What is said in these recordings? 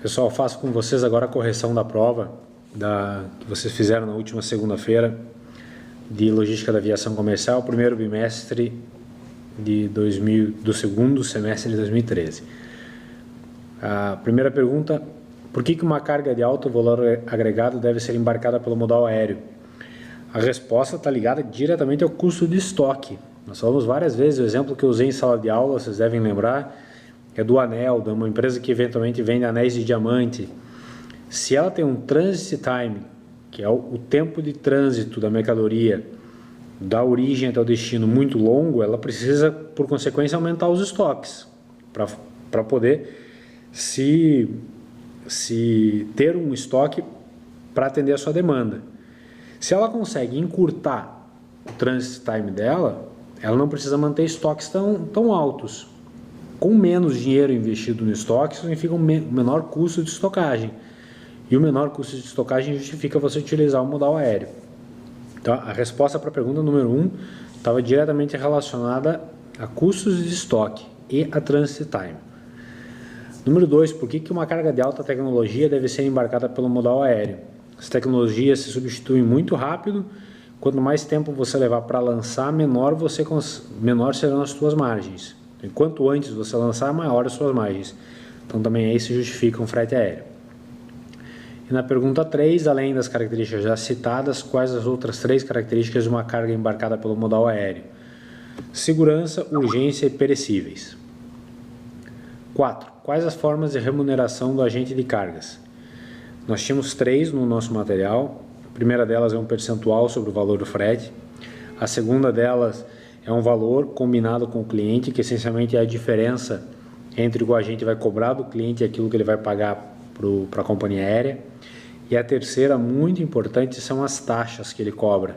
Pessoal, faço com vocês agora a correção da prova que vocês fizeram na última segunda-feira de Logística da Aviação Comercial, primeiro bimestre do segundo semestre de 2013. A primeira pergunta: por que uma carga de alto valor agregado deve ser embarcada pelo modal aéreo? A resposta está ligada diretamente ao custo de estoque. Nós falamos várias vezes, o exemplo que eu usei em sala de aula, vocês devem lembrar, é do anel, de uma empresa que eventualmente vende anéis de diamante. Se ela tem um transit time, que é o tempo de trânsito da mercadoria da origem até o destino muito longo, ela precisa, por consequência, aumentar os estoques para poder se ter um estoque para atender a sua demanda. Se ela consegue encurtar o transit time dela, ela não precisa manter estoques tão altos. Com menos dinheiro investido no estoque, significa um menor custo de estocagem. E o menor custo de estocagem justifica você utilizar o modal aéreo. Então, a resposta para a pergunta número 1 estava diretamente relacionada a custos de estoque e a transit time. Número 2, por que uma carga de alta tecnologia deve ser embarcada pelo modal aéreo? As tecnologias se substituem muito rápido. Quanto mais tempo você levar para lançar, menor serão as suas margens. Quanto antes você lançar, maior as suas margens. Então também aí se justifica um frete aéreo. E na pergunta 3, além das características já citadas, quais as outras 3 características de uma carga embarcada pelo modal aéreo? Segurança, urgência e perecíveis. 4. Quais as formas de remuneração do agente de cargas? Nós tínhamos 3 no nosso material. A primeira delas é um percentual sobre o valor do frete. A segunda delas é um valor combinado com o cliente, que essencialmente é a diferença entre o que o agente vai cobrar do cliente e aquilo que ele vai pagar para a companhia aérea. E a terceira, muito importante, são as taxas que ele cobra.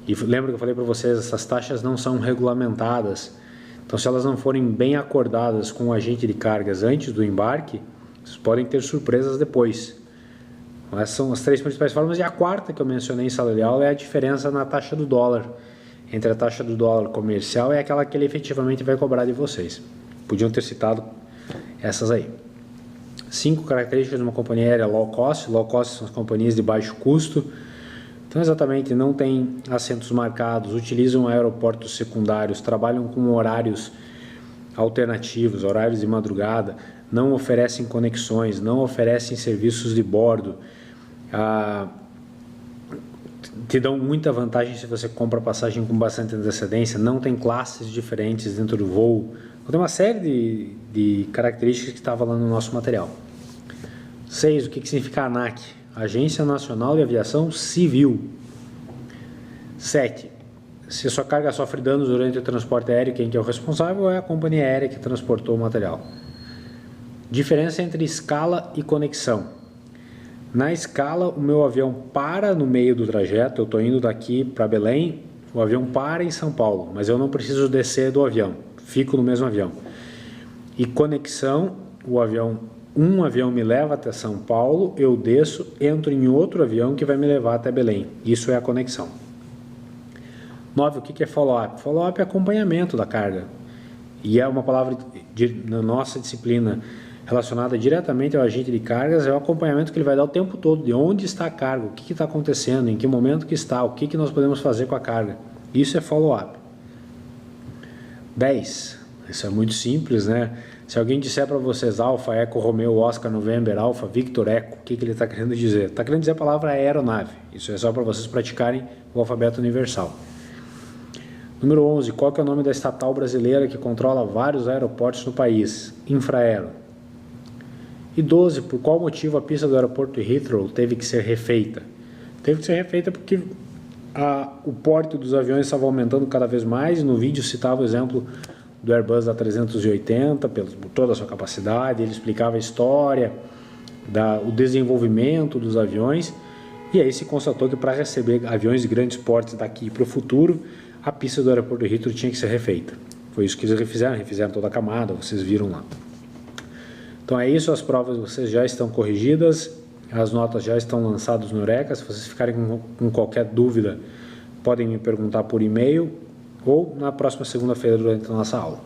E lembra que eu falei para vocês, essas taxas não são regulamentadas. Então, se elas não forem bem acordadas com o agente de cargas antes do embarque, vocês podem ter surpresas depois. Essas são as 3 principais formas. E a quarta que eu mencionei em sala de aula é a diferença na taxa do dólar. Entre a taxa do dólar comercial e aquela que ele efetivamente vai cobrar de vocês. Podiam ter citado essas aí. 5 características de uma companhia aérea low cost. Low cost são as companhias de baixo custo. Então, exatamente, não tem assentos marcados, utilizam aeroportos secundários, trabalham com horários alternativos, horários de madrugada, não oferecem conexões, não oferecem serviços de bordo. Te dão muita vantagem se você compra passagem com bastante antecedência, não tem classes diferentes dentro do voo. Então, tem uma série de características que estava lá no nosso material. 6. O que significa ANAC? Agência Nacional de Aviação Civil. 7. Se a sua carga sofre danos durante o transporte aéreo, quem que é o responsável é a companhia aérea que transportou o material. Diferença entre escala e conexão. Na escala, o meu avião para no meio do trajeto, eu estou indo daqui para Belém, o avião para em São Paulo, mas eu não preciso descer do avião, fico no mesmo avião. E conexão, um avião me leva até São Paulo, eu desço, entro em outro avião que vai me levar até Belém. Isso é a conexão. 9. O que é follow-up? Follow-up é acompanhamento da carga. E é uma palavra na nossa disciplina relacionada diretamente ao agente de cargas, é o acompanhamento que ele vai dar o tempo todo, de onde está a carga, o que está acontecendo, em que momento que está, o que nós podemos fazer com a carga. Isso é follow-up. 10. Isso é muito simples, né? Se alguém disser para vocês Alfa, Eco, Romeo, Oscar, November, Alfa, Victor, Eco, o que ele está querendo dizer? Está querendo dizer a palavra aeronave. Isso é só para vocês praticarem o alfabeto universal. Número 11. Qual que é o nome da estatal brasileira que controla vários aeroportos no país? Infraero. E 12. Por qual motivo a pista do aeroporto de Heathrow teve que ser refeita? Teve que ser refeita porque o porte dos aviões estava aumentando cada vez mais. No vídeo citava o exemplo do Airbus A380, por toda a sua capacidade. Ele explicava a história, o desenvolvimento dos aviões. E aí se constatou que para receber aviões de grandes portes daqui para o futuro, a pista do aeroporto de Heathrow tinha que ser refeita. Foi isso que eles refizeram toda a camada, vocês viram lá. Então é isso, as provas vocês já estão corrigidas, as notas já estão lançadas no Eureka. Se vocês ficarem com qualquer dúvida, podem me perguntar por e-mail ou na próxima segunda-feira durante a nossa aula.